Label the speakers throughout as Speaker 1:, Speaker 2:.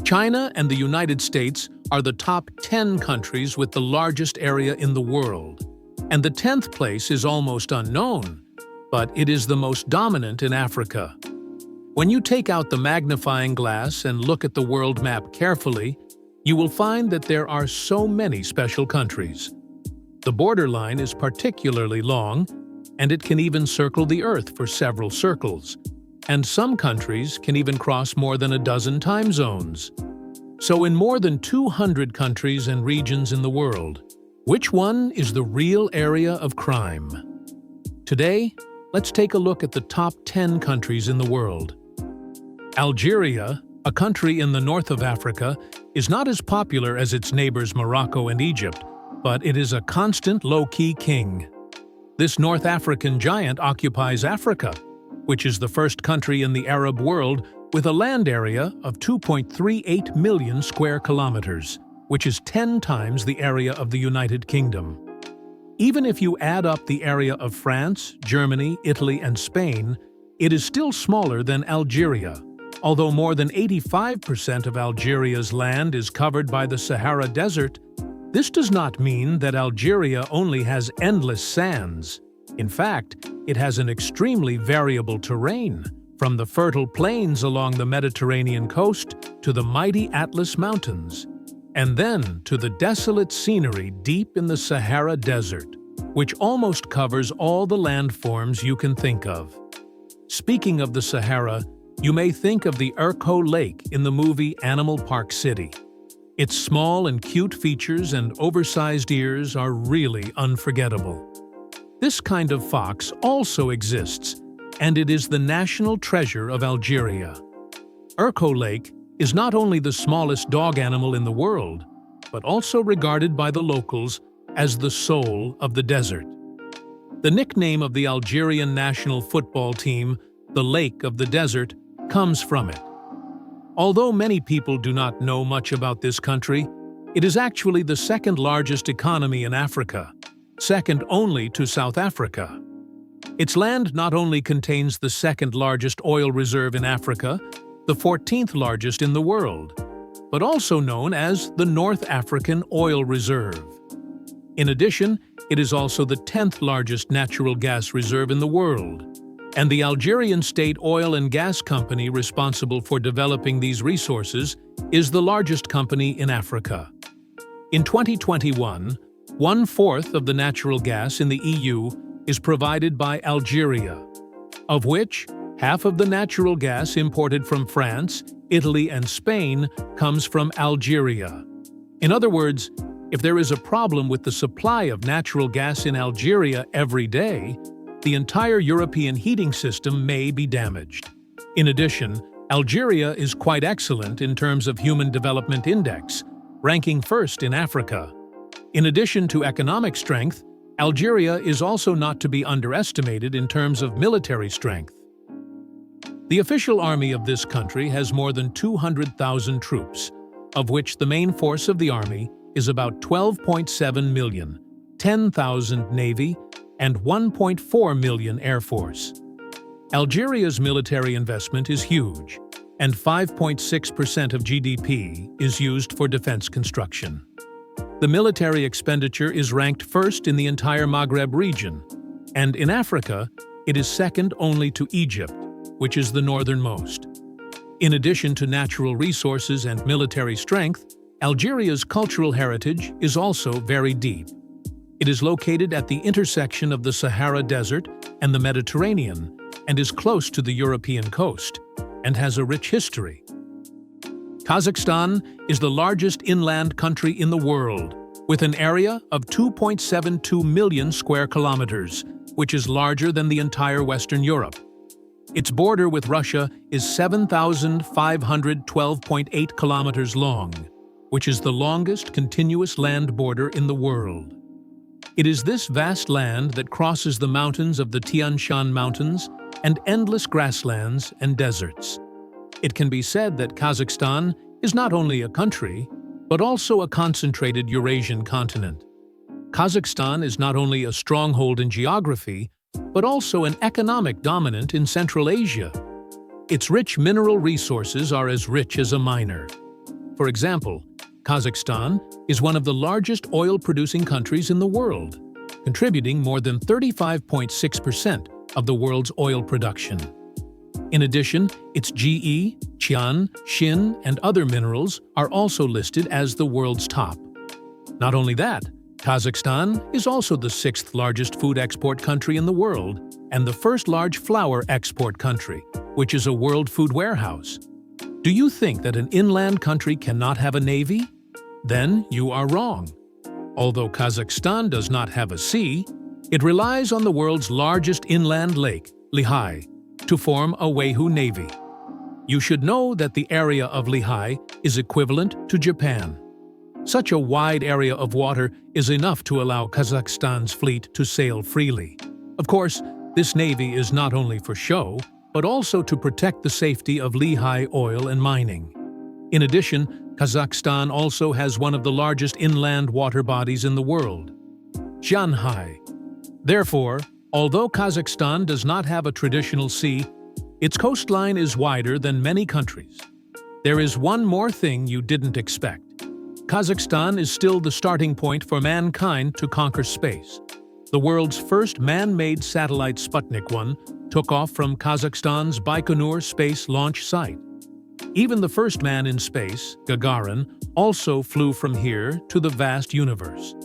Speaker 1: China and the United States are the top 10 countries with the largest area in the world, and the 10th place is almost unknown, but it is the most dominant in Africa. When you take out the magnifying glass and look at the world map carefully, you will find that there are so many special countries. The borderline is particularly long, and it can even circle the Earth for several circles. And some countries can even cross more than a dozen time zones. So in more than 200 countries and regions in the world, which one is the real area of crime? Today, let's take a look at the top 10 countries in the world. Algeria, a country in the north of Africa, is not as popular as its neighbors Morocco and Egypt, but it is a constant low-key king. This North African giant occupies Africa, which is the first country in the Arab world with a land area of 2.38 million square kilometers, which is 10 times the area of the United Kingdom. Even if you add up the area of France, Germany, Italy, and Spain, it is still smaller than Algeria. Although more than 85% of Algeria's land is covered by the Sahara Desert, this does not mean that Algeria only has endless sands. In fact, it has an extremely variable terrain, from the fertile plains along the Mediterranean coast to the mighty Atlas Mountains, and then to the desolate scenery deep in the Sahara Desert, which almost covers all the landforms you can think of. Speaking of the Sahara, you may think of the Urco Lake in the movie Animal Park City. Its small and cute features and oversized ears are really unforgettable. This kind of fox also exists, and it is the national treasure of Algeria. Urco Lake is not only the smallest dog animal in the world, but also regarded by the locals as the soul of the desert. The nickname of the Algerian national football team, the Lake of the Desert, comes from it. Although many people do not know much about this country, it is actually the second largest economy in Africa, second only to South Africa. Its land not only contains the second largest oil reserve in Africa, the 14th largest in the world, but also known as the North African Oil Reserve. In addition, it is also the 10th largest natural gas reserve in the world, and the Algerian State Oil and Gas Company responsible for developing these resources is the largest company in Africa. In 2021, 1/4 of the natural gas in the EU is provided by Algeria, of which half of the natural gas imported from France, Italy, and Spain comes from Algeria. In other words, if there is a problem with the supply of natural gas in Algeria every day, the entire European heating system may be damaged. In addition, Algeria is quite excellent in terms of Human Development Index, ranking first in Africa. In addition to economic strength, Algeria is also not to be underestimated in terms of military strength. The official army of this country has more than 200,000 troops, of which the main force of the army is about 12.7 million, 10,000 Navy, and 1.4 million Air Force. Algeria's military investment is huge, and 5.6% of GDP is used for defense construction. The military expenditure is ranked first in the entire Maghreb region, and in Africa, it is second only to Egypt, which is the northernmost. In addition to natural resources and military strength, Algeria's cultural heritage is also very deep. It is located at the intersection of the Sahara Desert and the Mediterranean, and is close to the European coast, and has a rich history. Kazakhstan is the largest inland country in the world, with an area of 2.72 million square kilometers, which is larger than the entire Western Europe. Its border with Russia is 7,512.8 kilometers long, which is the longest continuous land border in the world. It is this vast land that crosses the mountains of the Tian Shan Mountains and endless grasslands and deserts. It can be said that Kazakhstan is not only a country, but also a concentrated Eurasian continent. Kazakhstan is not only a stronghold in geography, but also an economic dominant in Central Asia. Its rich mineral resources are as rich as a miner. For example, Kazakhstan is one of the largest oil-producing countries in the world, contributing more than 35.6% of the world's oil production. In addition, its Ge, Tian, Xin, and other minerals are also listed as the world's top. Not only that, Kazakhstan is also the 6th largest food export country in the world and the first large flour export country, which is a world food warehouse. Do you think that an inland country cannot have a navy? Then you are wrong. Although Kazakhstan does not have a sea, it relies on the world's largest inland lake, Lehigh, to form a Waihu Navy. You should know that the area of Lehigh is equivalent to Japan. Such a wide area of water is enough to allow Kazakhstan's fleet to sail freely. Of course, this navy is not only for show, but also to protect the safety of Lehigh oil and mining. In addition, Kazakhstan also has one of the largest inland water bodies in the world, Jianhai. Therefore, although Kazakhstan does not have a traditional sea, its coastline is wider than many countries. There is one more thing you didn't expect. Kazakhstan is still the starting point for mankind to conquer space. The world's first man-made satellite Sputnik 1 took off from Kazakhstan's Baikonur space launch site. Even the first man in space, Gagarin, also flew from here to the vast universe.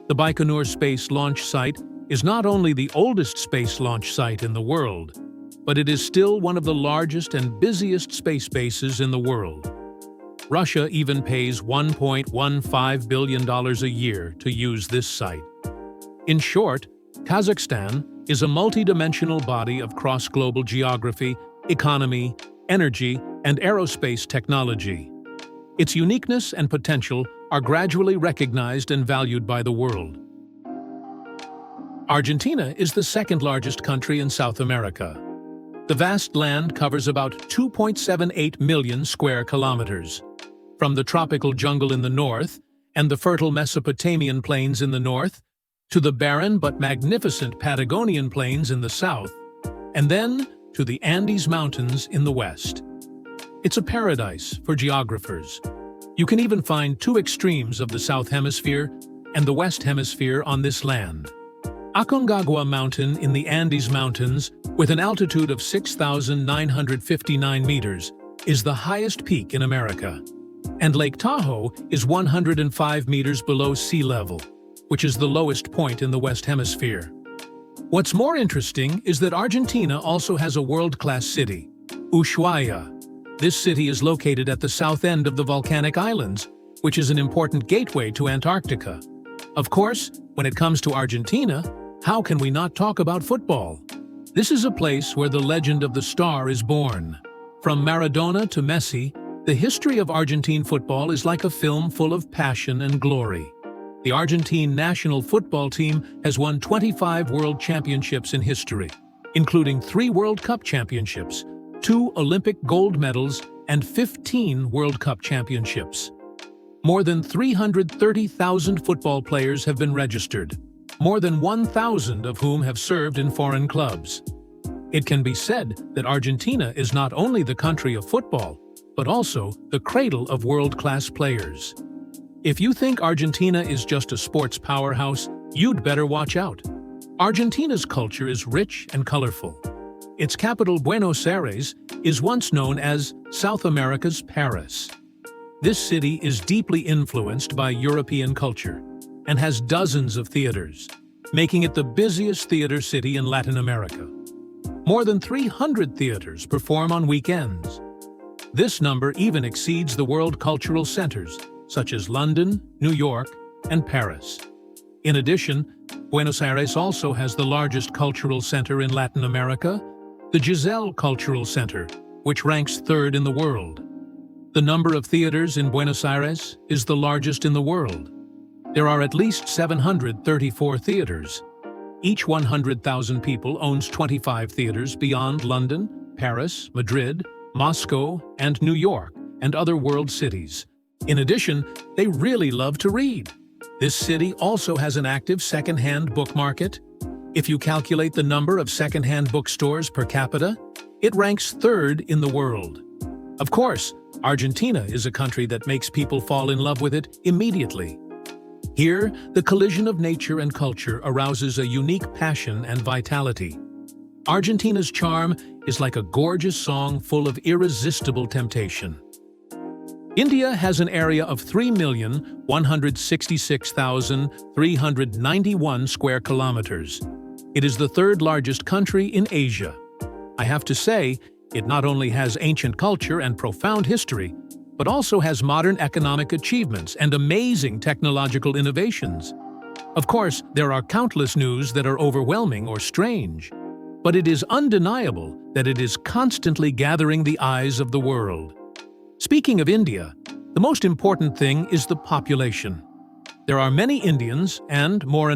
Speaker 1: The Baikonur space launch site is not only the oldest space launch site in the world, but it is still one of the largest and busiest space bases in the world. Russia even pays $1.15 billion a year to use this site. In short, Kazakhstan is a multidimensional body of cross-global geography, economy, energy, and aerospace technology. Its uniqueness and potential are gradually recognized and valued by the world. Argentina is the second largest country in South America. The vast land covers about 2.78 million square kilometers. From the tropical jungle in the north and the fertile Mesopotamian plains in the north, to the barren but magnificent Patagonian plains in the south, and then to the Andes Mountains in the west. It's a paradise for geographers. You can even find two extremes of the South Hemisphere and the West Hemisphere on this land. Aconcagua Mountain in the Andes Mountains, with an altitude of 6,959 meters, is the highest peak in America. And Lake Tahoe is 105 meters below sea level, which is the lowest point in the West Hemisphere. What's more interesting is that Argentina also has a world-class city, Ushuaia. This city is located at the south end of the volcanic islands, which is an important gateway to Antarctica. Of course, when it comes to Argentina, how can we not talk about football? This is a place where the legend of the star is born. From Maradona to Messi, the history of Argentine football is like a film full of passion and glory. The Argentine national football team has won 25 world championships in history, including 3 World Cup championships, 2 Olympic gold medals, and 15 World Cup championships. More than 330,000 football players have been registered, more than 1,000 of whom have served in foreign clubs. It can be said that Argentina is not only the country of football, but also the cradle of world-class players. If you think Argentina is just a sports powerhouse, you'd better watch out. Argentina's culture is rich and colorful. Its capital, Buenos Aires, is once known as South America's Paris. This city is deeply influenced by European culture and has dozens of theaters, making it the busiest theater city in Latin America. More than 300 theaters perform on weekends. This number even exceeds the world cultural centers, such as London, New York, and Paris. In addition, Buenos Aires also has the largest cultural center in Latin America, the Giselle Cultural Center, which ranks 3rd in the world. The number of theaters in Buenos Aires is the largest in the world. There are at least 734 theaters. Each 100,000 people owns 25 theaters beyond London, Paris, Madrid, Moscow, and New York, and other world cities. In addition, they really love to read. This city also has an active second-hand book market. If you calculate the number of second-hand bookstores per capita, it ranks 3rd in the world. Of course, Argentina is a country that makes people fall in love with it immediately. Here, the collision of nature and culture arouses a unique passion and vitality. Argentina's charm is like a gorgeous song full of irresistible temptation. India has an area of 3,166,391 square kilometers. It is the third largest country in Asia. I have to say, it not only has ancient culture and profound history, but also has modern economic achievements and amazing technological innovations. Of course, there are countless news that are overwhelming or strange, but it is undeniable that it is constantly gathering the eyes of the world. Speaking of India, the most important thing is the population. There are many Indians and more.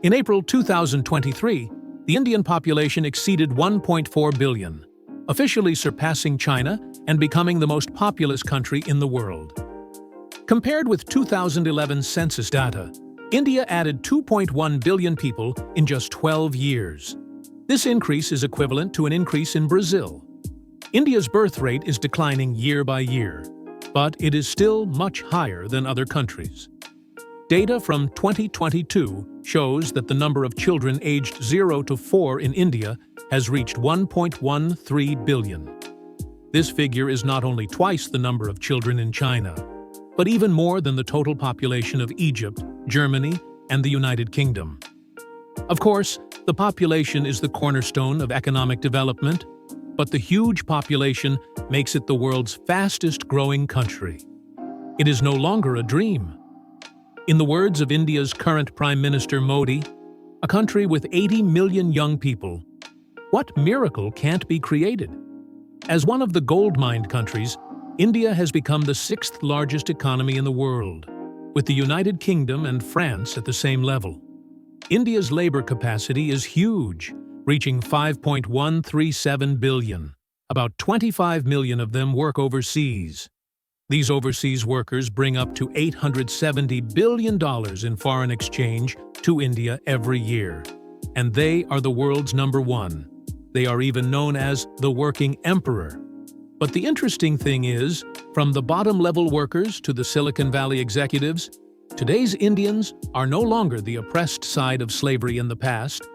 Speaker 1: In April 2023, the Indian population exceeded 1.4 billion, officially surpassing China and becoming the most populous country in the world. Compared with 2011 census data, India added 2.1 billion people in just 12 years. This increase is equivalent to an increase in Brazil. India's birth rate is declining year by year, but it is still much higher than other countries. Data from 2022 shows that the number of children aged 0 to 4 in India has reached 1.13 billion. This figure is not only twice the number of children in China, but even more than the total population of Egypt, Germany, and the United Kingdom. Of course, the population is the cornerstone of economic development, but the huge population makes it the world's fastest-growing country. It is no longer a dream. In the words of India's current Prime Minister Modi, a country with 80 million young people, what miracle can't be created? As one of the gold-mined countries, India has become the sixth largest economy in the world, with the United Kingdom and France at the same level. India's labor capacity is huge, reaching 5.137 billion. About 25 million of them work overseas. These overseas workers bring up to $870 billion in foreign exchange to India every year. And they are the world's #1. They are even known as the working emperor. But the interesting thing is, from the bottom-level workers to the Silicon Valley executives, today's Indians are no longer the oppressed side of slavery in the past,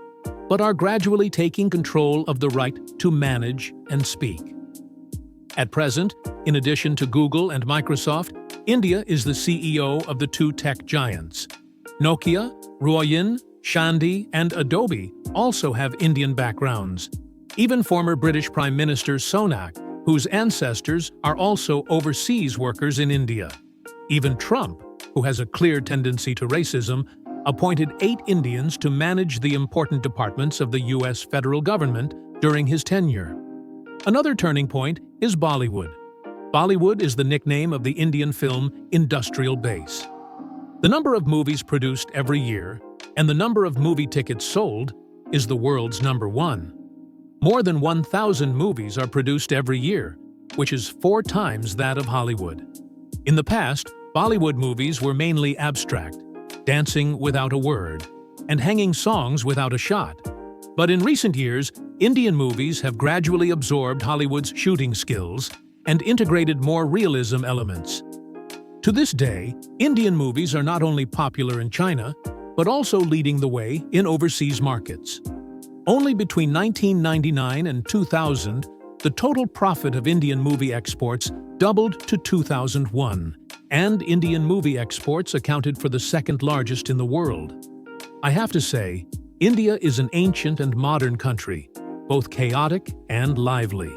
Speaker 1: but are gradually taking control of the right to manage and speak. At present, in addition to Google and Microsoft, India is the CEO of the two tech giants. Nokia, Ruoyin, Shandy, and Adobe also have Indian backgrounds. Even former British Prime Minister Sunak, whose ancestors are also overseas workers in India. Even Trump, who has a clear tendency to racism, appointed 8 Indians to manage the important departments of the U.S. federal government during his tenure. Another turning point is Bollywood. Bollywood is the nickname of the Indian film industrial base. The number of movies produced every year and the number of movie tickets sold is the world's #1. More than 1,000 movies are produced every year, which is 4 times that of Hollywood. In the past, Bollywood movies were mainly abstract, dancing without a word, and hanging songs without a shot. But in recent years, Indian movies have gradually absorbed Hollywood's shooting skills and integrated more realism elements. To this day, Indian movies are not only popular in China, but also leading the way in overseas markets. Only between 1999 and 2000, the total profit of Indian movie exports doubled to 2001, and Indian movie exports accounted for the second largest in the world. I have to say, India is an ancient and modern country, both chaotic and lively.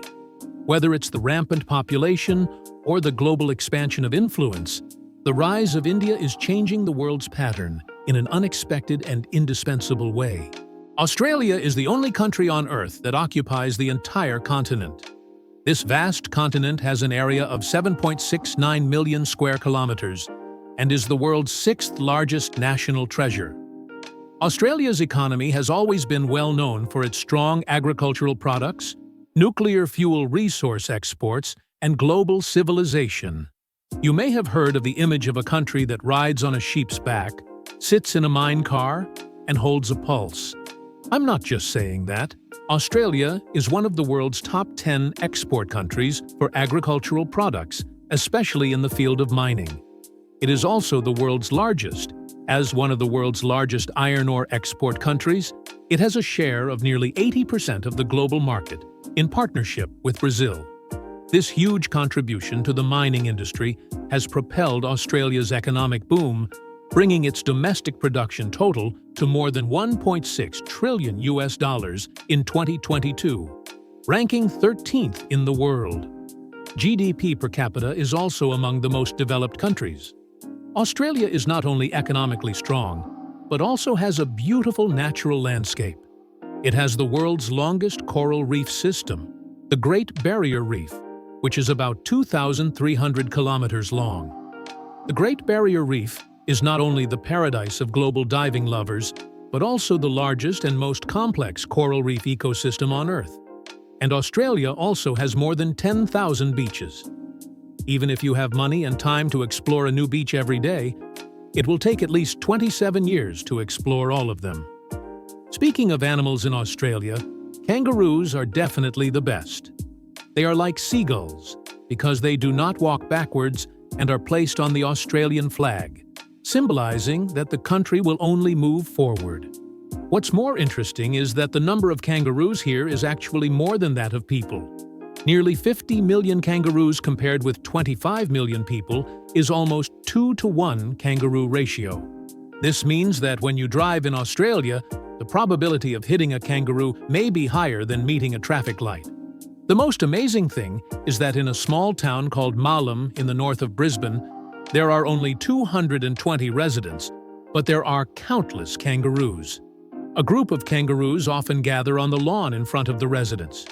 Speaker 1: Whether it's the rampant population or the global expansion of influence, the rise of India is changing the world's pattern in an unexpected and indispensable way. Australia is the only country on Earth that occupies the entire continent. This vast continent has an area of 7.69 million square kilometers and is the world's 6th largest national treasure. Australia's economy has always been well known for its strong agricultural products, nuclear fuel resource exports, and global civilization. You may have heard of the image of a country that rides on a sheep's back, sits in a mine car, and holds a pulse. I'm not just saying that. Australia is one of the world's top 10 export countries for agricultural products, especially in the field of mining. It is also the world's largest. As one of the world's largest iron ore export countries, it has a share of nearly 80% of the global market, in partnership with Brazil. This huge contribution to the mining industry has propelled Australia's economic boom, bringing its domestic production total to more than $1.6 trillion in 2022, ranking 13th in the world. GDP per capita is also among the most developed countries. Australia is not only economically strong, but also has a beautiful natural landscape. It has the world's longest coral reef system, the Great Barrier Reef, which is about 2,300 kilometers long. The Great Barrier Reef is not only the paradise of global diving lovers, but also the largest and most complex coral reef ecosystem on Earth. And Australia also has more than 10,000 beaches. Even if you have money and time to explore a new beach every day, it will take at least 27 years to explore all of them. Speaking of animals in Australia, kangaroos are definitely the best. They are like seagulls because they do not walk backwards and are placed on the Australian flag, symbolizing that the country will only move forward. What's more interesting is that the number of kangaroos here is actually more than that of people. Nearly 50 million kangaroos compared with 25 million people is almost 2-to-1 kangaroo ratio. This means that when you drive in Australia, the probability of hitting a kangaroo may be higher than meeting a traffic light. The most amazing thing is that in a small town called Malum in the north of Brisbane, there are only 220 residents, but there are countless kangaroos. A group of kangaroos often gather on the lawn in front of the residence.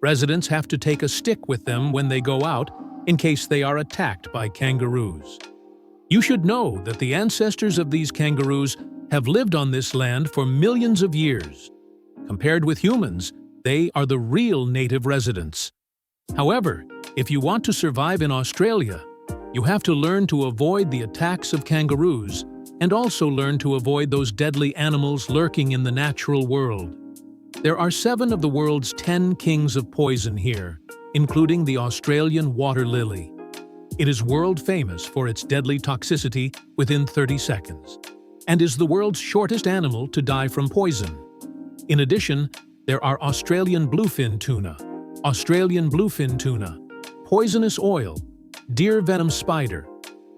Speaker 1: Residents have to take a stick with them when they go out in case they are attacked by kangaroos. You should know that the ancestors of these kangaroos have lived on this land for millions of years. Compared with humans, they are the real native residents. However, if you want to survive in Australia, you have to learn to avoid the attacks of kangaroos and also learn to avoid those deadly animals lurking in the natural world. There are 7 of the world's 10 kings of poison here, including the Australian water lily. It is world famous for its deadly toxicity within 30 seconds, and is the world's shortest animal to die from poison. In addition, there are Australian bluefin tuna, poisonous oil, deer venom spider,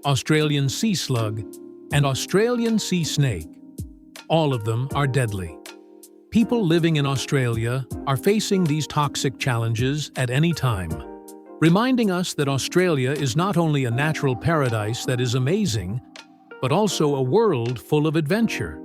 Speaker 1: Australian sea slug, and Australian sea snake. All of them are deadly. People living in Australia are facing these toxic challenges at any time, reminding us that Australia is not only a natural paradise that is amazing, but also a world full of adventure.